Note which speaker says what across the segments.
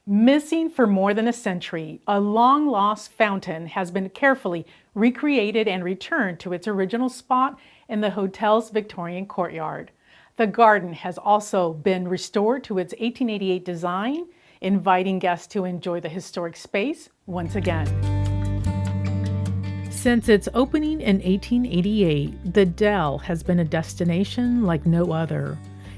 Speaker 1: Missing for more than a century, a long-lost fountain has been carefully recreated and returned to its original spot in the hotel's Victorian courtyard. The garden has also been restored to its 1888 design, inviting guests to enjoy the historic space once again. Since its opening in 1888, the Dell has been a destination like no other.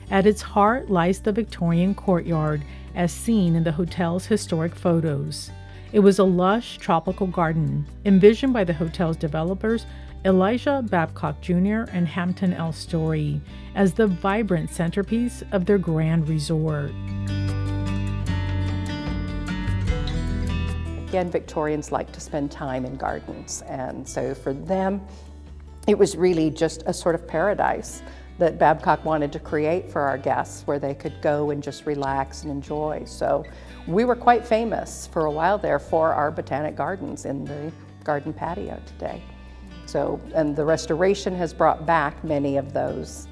Speaker 1: At its heart lies the Victorian courtyard, as seen in the hotel's historic photos. It was a lush tropical garden, envisioned by the hotel's developers Elijah Babcock Jr. and Hampton L. Story, as the vibrant centerpiece of their grand resort.
Speaker 2: Again, Victorians like to spend time in gardens, and so for them, it was really just a sort of paradise that Babcock wanted to create for our guests, where they could go and just relax and enjoy. So we were quite famous for a while there for our botanic gardens in the garden patio today. So, and the restoration has brought back many of those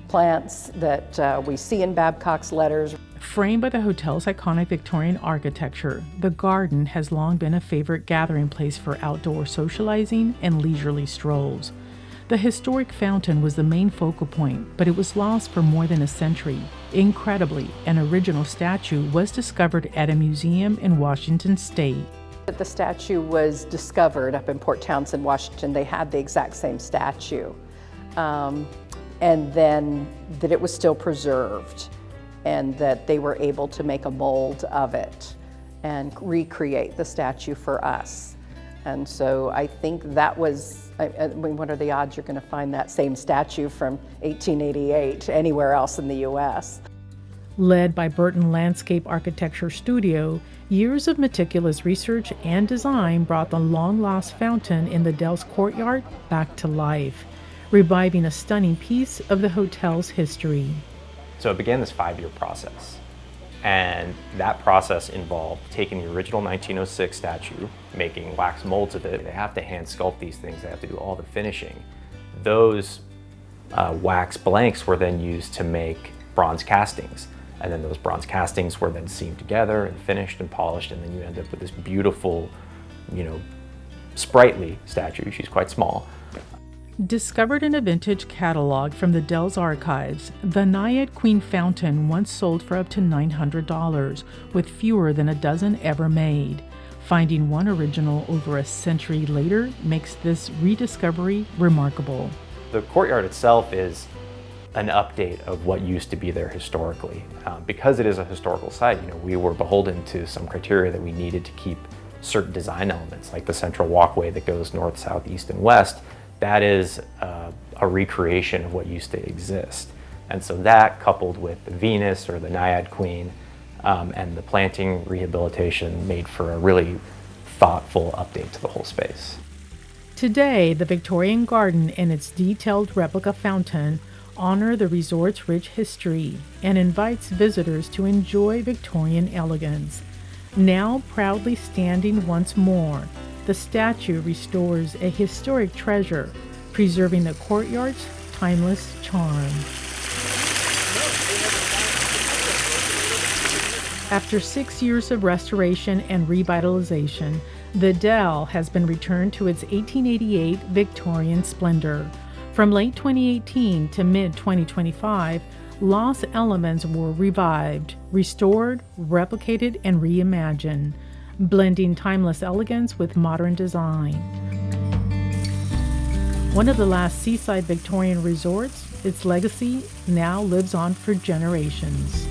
Speaker 2: plants that we see in Babcock's letters.
Speaker 1: Framed by the hotel's iconic Victorian architecture, the garden has long been a favorite gathering place for outdoor socializing and leisurely strolls. The historic fountain was the main focal point, but it was lost for more than a century. Incredibly, an original statue was discovered at a museum in Washington State.
Speaker 2: The statue was discovered up in Port Townsend, Washington. They had the exact same statue. And then that it was still preserved, and that they were able to make a mold of it and recreate the statue for us. And so I think that was, I mean, what are the odds you're going to find that same statue from 1888 anywhere else in the U.S.?
Speaker 1: Led by Burton Landscape Architecture Studio, years of meticulous research and design brought the long-lost fountain in the Dell's courtyard back to life, reviving a stunning piece of the hotel's history.
Speaker 3: So it began this 5-year process. And that process involved taking the original 1906 statue, making wax molds of it. They have to hand sculpt these things, they have to do all the finishing. Those wax blanks were then used to make bronze castings. And then those bronze castings were then seamed together and finished and polished, and then you end up with this beautiful, sprightly statue. She's quite small.
Speaker 1: Discovered in a vintage catalog from the Dell's archives, the Naiad Queen fountain once sold for up to $900, with fewer than a dozen ever made. Finding one original over a century later makes this rediscovery remarkable.
Speaker 3: The courtyard itself is an update of what used to be there historically. Because it is a historical site, we were beholden to some criteria that we needed to keep certain design elements, like the central walkway that goes north, south, east, and west. That is a recreation of what used to exist. And so that, coupled with the Venus or the Naiad Queen and the planting rehabilitation, made for a really thoughtful update to the whole space.
Speaker 1: Today, the Victorian garden and its detailed replica fountain honor the resort's rich history and invites visitors to enjoy Victorian elegance. Now proudly standing once more, the statue restores a historic treasure, preserving the courtyard's timeless charm. After 6 years of restoration and revitalization, the Dell has been returned to its 1888 Victorian splendor. From late 2018 to mid-2025, lost elements were revived, restored, replicated, and reimagined, blending timeless elegance with modern design. One of the last seaside Victorian resorts, its legacy now lives on for generations.